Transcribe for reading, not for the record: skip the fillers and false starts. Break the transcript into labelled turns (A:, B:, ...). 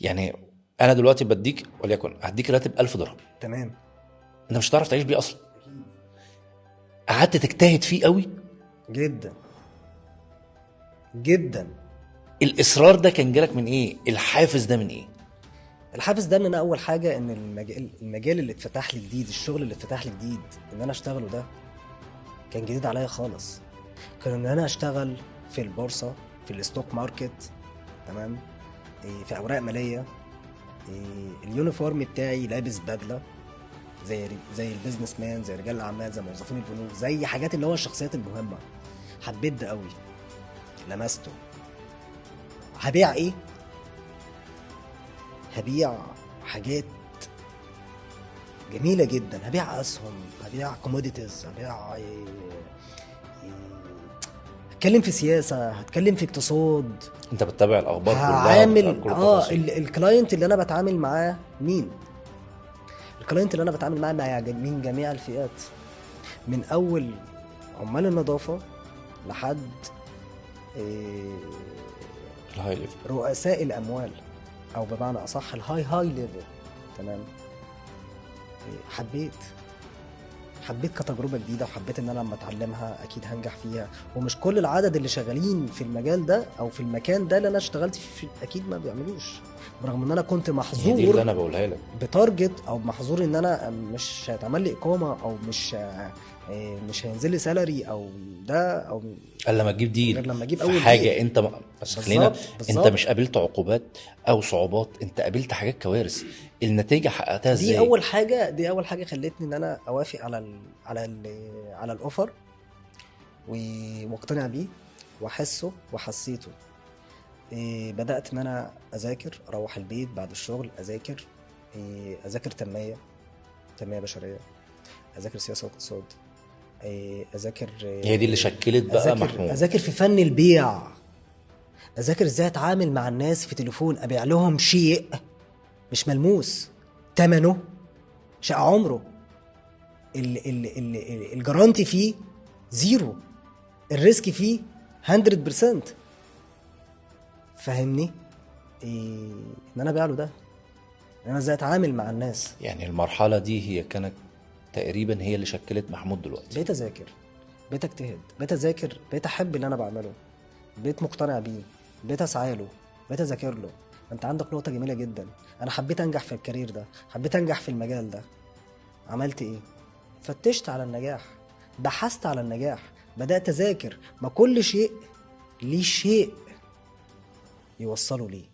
A: يعني انا دلوقتي بديك وليكن هديك راتب 1000 درهم،
B: تمام.
A: انت مش هتعرف تعيش بيه اصلا. قعدت تجتهد فيه قوي.
B: جدا جدا.
A: الاصرار ده كان جالك من ايه؟ الحافز ده من ايه؟
B: الحافز ده ان انا اول حاجه ان المجال اللي اتفتح لي جديد، الشغل اللي اتفتح لي جديد ان انا اشتغله ده كان جديد عليا خالص. كان ان انا اشتغل في البورصه، في الستوك ماركت، تمام، في اوراق ماليه، اليونيفورم بتاعي لابس بدله زي البيزنس مان، زي رجال الاعمال، زي موظفين البنوك، زي حاجات اللي هو الشخصيات المهمه. حبيت ده قوي، لمسته. هبيع ايه؟ هبيع حاجات جميله جدا، هبيع اسهم، هبيع كوموديتيز، هبيع هتكلم في سياسه، هتكلم في اقتصاد.
A: انت بتتابع الاخبار كلها وبتتابع
B: هعامل
A: كل التفاصيل.
B: الكلاينت اللي انا بتعامل معاه مين؟ الكلاينت اللي انا بتعامل معاه من جميع الفئات، من اول عمال النظافه لحد إيه،
A: الهاي ليفل.
B: رؤساء الاموال، او بمعنى اصح الهاي ليفل. تمام. حبيت كتجربه جديده، وحبيت ان انا لما اتعلمها اكيد هنجح فيها. ومش كل العدد اللي شغالين في المجال ده او في المكان ده اللي انا اشتغلت فيه اكيد ما بيعملوش، برغم ان انا كنت
A: هي دي
B: محظور
A: اللي انا بقولها لك.
B: بتارجت، او محظور ان انا مش هيتعمل لي اقامه، او مش هينزل لي سالري او ده، او
A: قال لما تجيب
B: غير
A: ديل
B: لما اجيب
A: في
B: اول ديل.
A: حاجه انت بس خلينا.
B: بالظبط
A: انت مش
B: بالظبط.
A: قابلت عقوبات او صعوبات، انت قابلت حاجات كوارث. النتيجه حققتها
B: دي
A: ازاي؟
B: اول حاجه، خلتني ان انا اوافق على الاوفر، واقتنع بيه واحسه وحسيته. بدات ان انا اذاكر، اروح البيت بعد الشغل اذاكر، اذاكر تنميه بشريه، اذاكر سياسه واقتصاد، اذاكر
A: هي دي اللي شكلت بقى محمود.
B: اذاكر في فن البيع، اذاكر ازاي اتعامل مع الناس في تليفون، ابيع لهم شيء مش ملموس، تمنه شقة عمره، الجرانتي فيه زيرو، الريسك فيه 100%. فاهمني؟ ان انا ابيع له ده، ان انا ازاي اتعامل مع الناس.
A: يعني المرحله دي هي كانت تقريبا هي اللي شكلت محمود دلوقتي.
B: بقيت اذاكر، بقيت اجتهد، بقيت اذاكر، بقيت احب اللي انا بعمله، بقيت مقتنع بيه، بقيت اسعى له، بقيت اذاكر له. انت عندك نقطة جميلة جدا، انا حبيت انجح في الكارير ده، حبيت انجح في المجال ده. عملت ايه؟ فتشت على النجاح، بحثت على النجاح، بدأت اذاكر. ما كل شيء ليه شيء يوصله ليه.